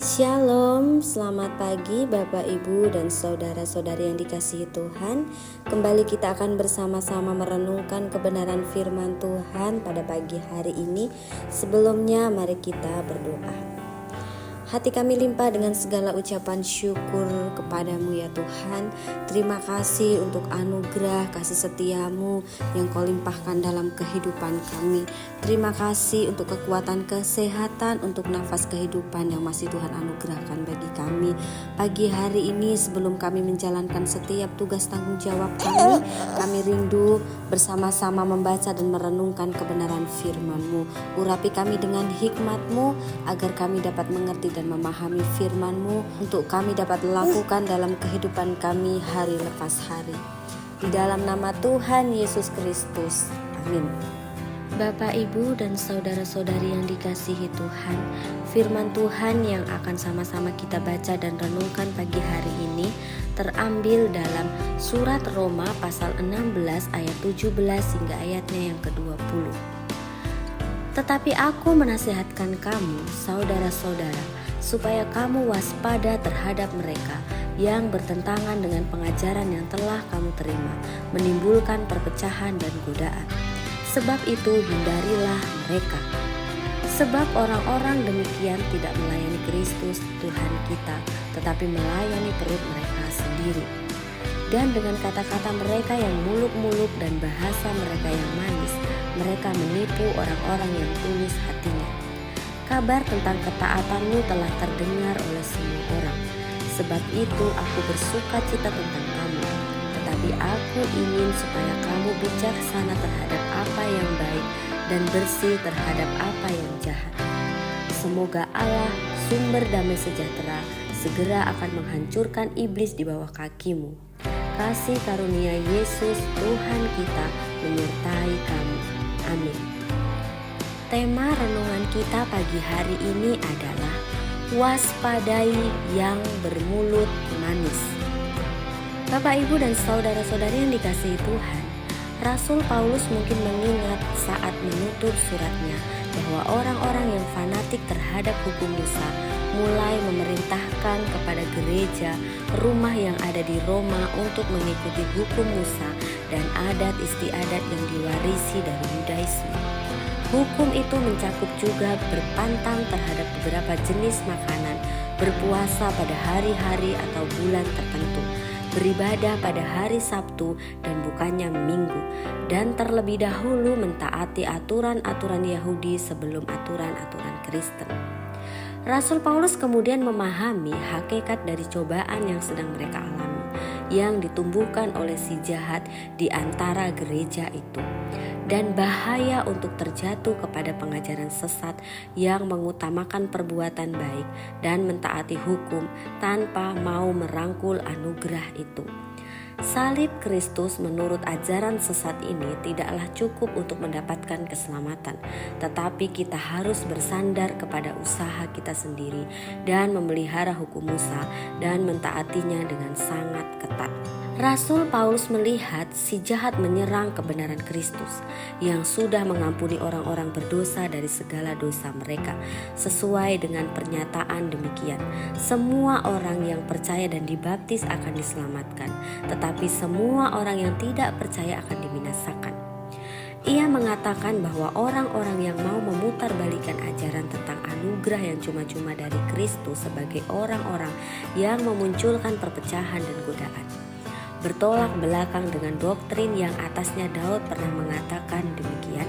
Shalom, selamat pagi Bapak Ibu dan saudara-saudari yang dikasihi Tuhan. Kembali kita akan bersama-sama merenungkan kebenaran firman Tuhan pada pagi hari ini. Sebelumnya mari kita berdoa. Hati kami limpah dengan segala ucapan syukur kepadamu ya Tuhan. Terima kasih untuk anugerah kasih setiamu yang kau limpahkan dalam kehidupan kami. Terima kasih untuk kekuatan kesehatan, untuk nafas kehidupan yang masih Tuhan anugerahkan bagi kami. Pagi hari ini sebelum kami menjalankan setiap tugas tanggung jawab kami rindu bersama-sama membaca dan merenungkan kebenaran firman-Mu. Urapi kami dengan hikmat-Mu agar kami dapat mengerti dan memahami firman-Mu untuk kami dapat lakukan dalam kehidupan kami hari lepas hari. Di dalam nama Tuhan Yesus Kristus. Amin. Bapak, Ibu, dan saudara-saudari yang dikasihi Tuhan, firman Tuhan yang akan sama-sama kita baca dan renungkan pagi hari ini terambil dalam surat Roma pasal 16 ayat 17 hingga ayatnya yang ke-20. Tetapi aku menasihatkan kamu, saudara-saudara, supaya kamu waspada terhadap mereka yang bertentangan dengan pengajaran yang telah kamu terima, menimbulkan perpecahan dan godaan. Sebab itu hindarilah mereka. Sebab orang-orang demikian tidak melayani Kristus Tuhan kita, tetapi melayani perut mereka sendiri. Dan dengan kata-kata mereka yang muluk-muluk dan bahasa mereka yang manis, mereka menipu orang-orang yang tulus hatinya. Kabar tentang ketaatanmu telah terdengar oleh semua orang. Sebab itu aku bersuka cita tentang kamu. Tetapi aku ingin supaya kamu bijaksana terhadap apa yang baik dan bersih terhadap apa yang jahat. Semoga Allah, sumber damai sejahtera, segera akan menghancurkan iblis di bawah kakimu. Kasih karunia Yesus Tuhan kita menyertai kamu. Amin. Tema renungan kita pagi hari ini adalah waspadai yang bermulut manis. Bapak, Ibu, dan saudara-saudari yang dikasihi Tuhan, Rasul Paulus mungkin mengingat saat menutur suratnya bahwa orang-orang yang fanatik terhadap hukum Musa mulai memerintahkan kepada gereja rumah yang ada di Roma untuk mengikuti hukum Musa dan adat istiadat yang diwarisi dari Yudaisme. Hukum itu mencakup juga berpantang terhadap beberapa jenis makanan, berpuasa pada hari-hari atau bulan tertentu, beribadah pada hari Sabtu dan bukannya Minggu, dan terlebih dahulu mentaati aturan-aturan Yahudi sebelum aturan-aturan Kristen. Rasul Paulus kemudian memahami hakikat dari cobaan yang sedang mereka alami, yang ditumbuhkan oleh si jahat di antara gereja itu, dan bahaya untuk terjatuh kepada pengajaran sesat yang mengutamakan perbuatan baik dan mentaati hukum tanpa mau merangkul anugerah itu. Salib Kristus menurut ajaran sesat ini tidaklah cukup untuk mendapatkan keselamatan, tetapi kita harus bersandar kepada usaha kita sendiri dan memelihara hukum Musa dan mentaatinya dengan sangat ketat. Rasul Paulus melihat si jahat menyerang kebenaran Kristus yang sudah mengampuni orang-orang berdosa dari segala dosa mereka. Sesuai dengan pernyataan demikian, semua orang yang percaya dan dibaptis akan diselamatkan, tetapi semua orang yang tidak percaya akan dibinasakan. Ia mengatakan bahwa orang-orang yang mau memutarbalikkan ajaran tentang anugerah yang cuma-cuma dari Kristus sebagai orang-orang yang memunculkan perpecahan dan godaan, bertolak belakang dengan doktrin yang atasnya Daud pernah mengatakan demikian.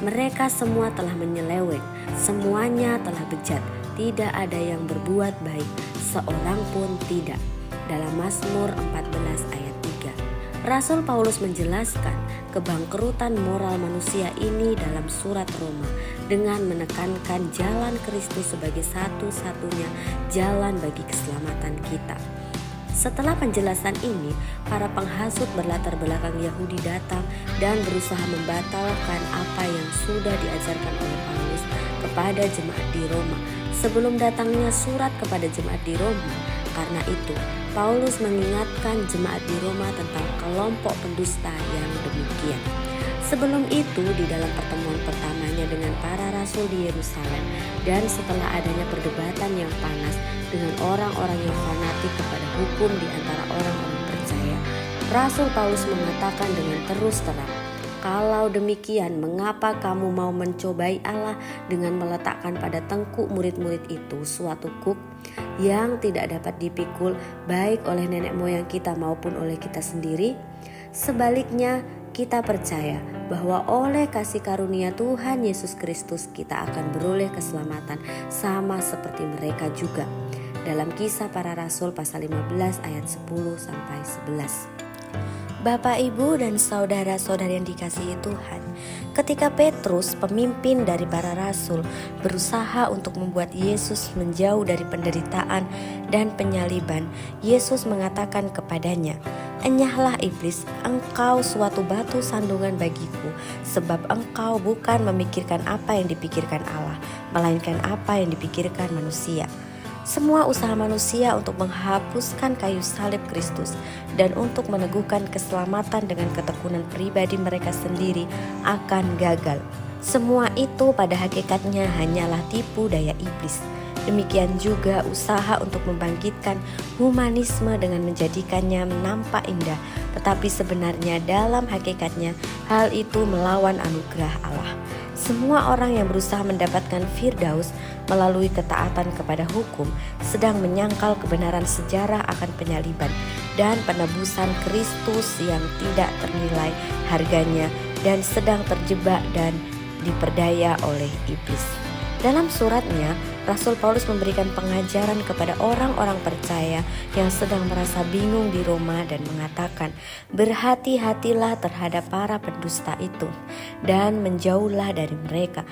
Mereka semua telah menyeleweng, semuanya telah bejat, tidak ada yang berbuat baik, seorang pun tidak. Dalam Mazmur 14 ayat 3. Rasul Paulus menjelaskan kebangkrutan moral manusia ini dalam surat Roma dengan menekankan jalan Kristus sebagai satu-satunya jalan bagi keselamatan kita. Setelah penjelasan ini, para penghasut berlatar belakang Yahudi datang dan berusaha membatalkan apa yang sudah diajarkan oleh Paulus kepada jemaat di Roma sebelum datangnya surat kepada jemaat di Roma. Karena itu, Paulus mengingatkan jemaat di Roma tentang kelompok pendusta yang demikian. Sebelum itu, di dalam pertemuan pertamanya dengan para rasul di Yerusalem, dan setelah adanya perdebatan yang panas dengan orang-orang yang fanatik kepada hukum di antara orang-orang percaya, Rasul Paulus mengatakan dengan terus terang, "Kalau demikian, mengapa kamu mau mencobai Allah dengan meletakkan pada tengkuk murid-murid itu suatu kuk yang tidak dapat dipikul baik oleh nenek moyang kita maupun oleh kita sendiri? Sebaliknya, kita percaya bahwa oleh kasih karunia Tuhan Yesus Kristus kita akan beroleh keselamatan sama seperti mereka juga." Dalam Kisah Para Rasul pasal 15 ayat 10-11. Bapak, Ibu, dan saudara-saudari yang dikasihi Tuhan, ketika Petrus, pemimpin dari para rasul, berusaha untuk membuat Yesus menjauh dari penderitaan dan penyaliban, Yesus mengatakan kepadanya, "Enyahlah iblis, engkau suatu batu sandungan bagiku, sebab engkau bukan memikirkan apa yang dipikirkan Allah, melainkan apa yang dipikirkan manusia." Semua usaha manusia untuk menghapuskan kayu salib Kristus dan untuk meneguhkan keselamatan dengan ketekunan pribadi mereka sendiri akan gagal. Semua itu pada hakikatnya hanyalah tipu daya iblis. Demikian juga usaha untuk membangkitkan humanisme dengan menjadikannya nampak indah, tetapi sebenarnya dalam hakikatnya hal itu melawan anugerah Allah. Semua orang yang berusaha mendapatkan Firdaus melalui ketaatan kepada hukum sedang menyangkal kebenaran sejarah akan penyaliban dan penebusan Kristus yang tidak ternilai harganya dan sedang terjebak dan diperdaya oleh iblis. Dalam suratnya, Rasul Paulus memberikan pengajaran kepada orang-orang percaya yang sedang merasa bingung di Roma dan mengatakan, "Berhati-hatilah terhadap para pendusta itu dan menjauhlah dari mereka,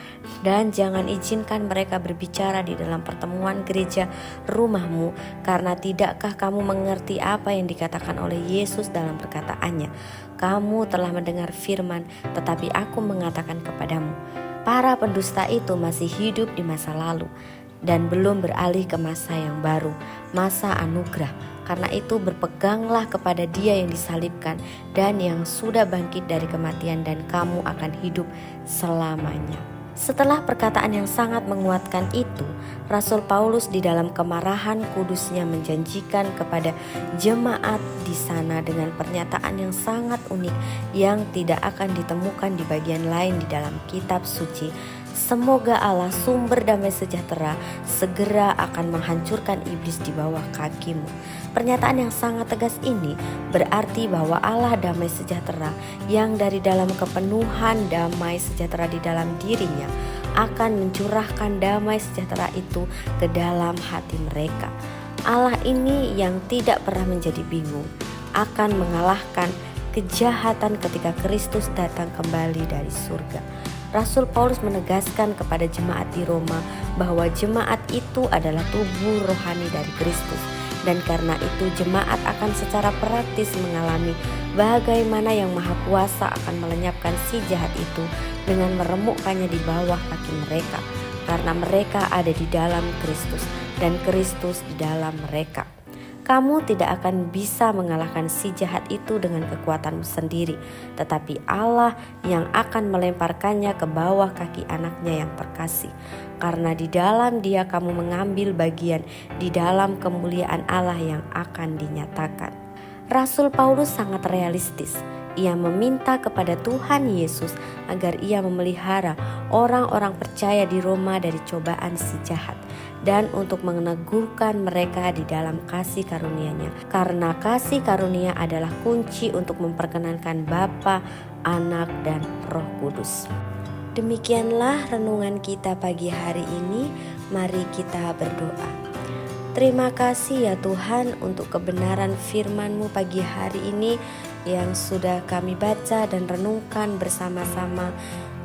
dan jangan izinkan mereka berbicara di dalam pertemuan gereja rumahmu, karena tidakkah kamu mengerti apa yang dikatakan oleh Yesus dalam perkataannya, 'Kamu telah mendengar firman, tetapi aku mengatakan kepadamu.' Para pendusta itu masih hidup di masa lalu dan belum beralih ke masa yang baru, masa anugerah. Karena itu berpeganglah kepada Dia yang disalibkan dan yang sudah bangkit dari kematian, dan kamu akan hidup selamanya." Setelah perkataan yang sangat menguatkan itu, Rasul Paulus di dalam kemarahan kudusnya menjanjikan kepada jemaat di sana dengan pernyataan yang sangat unik yang tidak akan ditemukan di bagian lain di dalam kitab suci. "Semoga Allah sumber damai sejahtera segera akan menghancurkan iblis di bawah kakimu." Pernyataan yang sangat tegas ini berarti bahwa Allah damai sejahtera yang dari dalam kepenuhan damai sejahtera di dalam dirinya akan mencurahkan damai sejahtera itu ke dalam hati mereka. Allah ini yang tidak pernah menjadi bingung akan mengalahkan kejahatan ketika Kristus datang kembali dari surga. Rasul Paulus menegaskan kepada jemaat di Roma bahwa jemaat itu adalah tubuh rohani dari Kristus, dan karena itu jemaat akan secara praktis mengalami bagaimana yang Maha Kuasa akan melenyapkan si jahat itu dengan meremukkannya di bawah kaki mereka, karena mereka ada di dalam Kristus dan Kristus di dalam mereka. Kamu tidak akan bisa mengalahkan si jahat itu dengan kekuatanmu sendiri, tetapi Allah yang akan melemparkannya ke bawah kaki anaknya yang terkasih. Karena di dalam Dia kamu mengambil bagian di dalam kemuliaan Allah yang akan dinyatakan. Rasul Paulus sangat realistis. Ia meminta kepada Tuhan Yesus agar Ia memelihara orang-orang percaya di Roma dari cobaan si jahat, dan untuk meneguhkan mereka di dalam kasih karunia-Nya. Karena kasih karunia adalah kunci untuk memperkenankan Bapa, Anak, dan Roh Kudus. Demikianlah renungan kita pagi hari ini. Mari kita berdoa. Terima kasih ya Tuhan untuk kebenaran firman-Mu pagi hari ini yang sudah kami baca dan renungkan bersama-sama.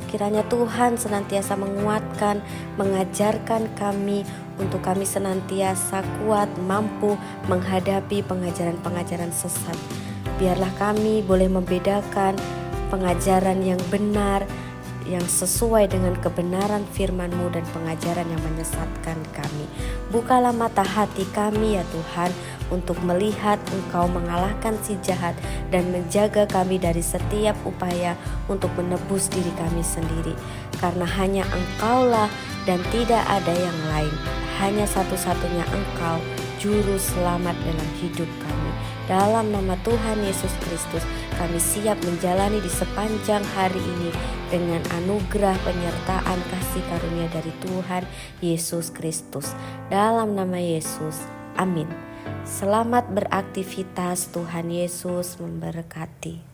Kiranya Tuhan senantiasa menguatkan, mengajarkan kami untuk kami senantiasa kuat, mampu menghadapi pengajaran-pengajaran sesat. Biarlah kami boleh membedakan pengajaran yang benar yang sesuai dengan kebenaran firman-Mu dan pengajaran yang menyesatkan kami. Bukalah mata hati kami ya Tuhan, untuk melihat Engkau mengalahkan si jahat dan menjaga kami dari setiap upaya untuk menebus diri kami sendiri. Karena hanya Engkaulah dan tidak ada yang lain. Hanya satu-satunya Engkau, Juru Selamat dalam hidup kami. Dalam nama Tuhan Yesus Kristus, kami siap menjalani di sepanjang hari ini dengan anugerah penyertaan kasih karunia dari Tuhan Yesus Kristus. Dalam nama Yesus, amin. Selamat beraktivitas, Tuhan Yesus memberkati.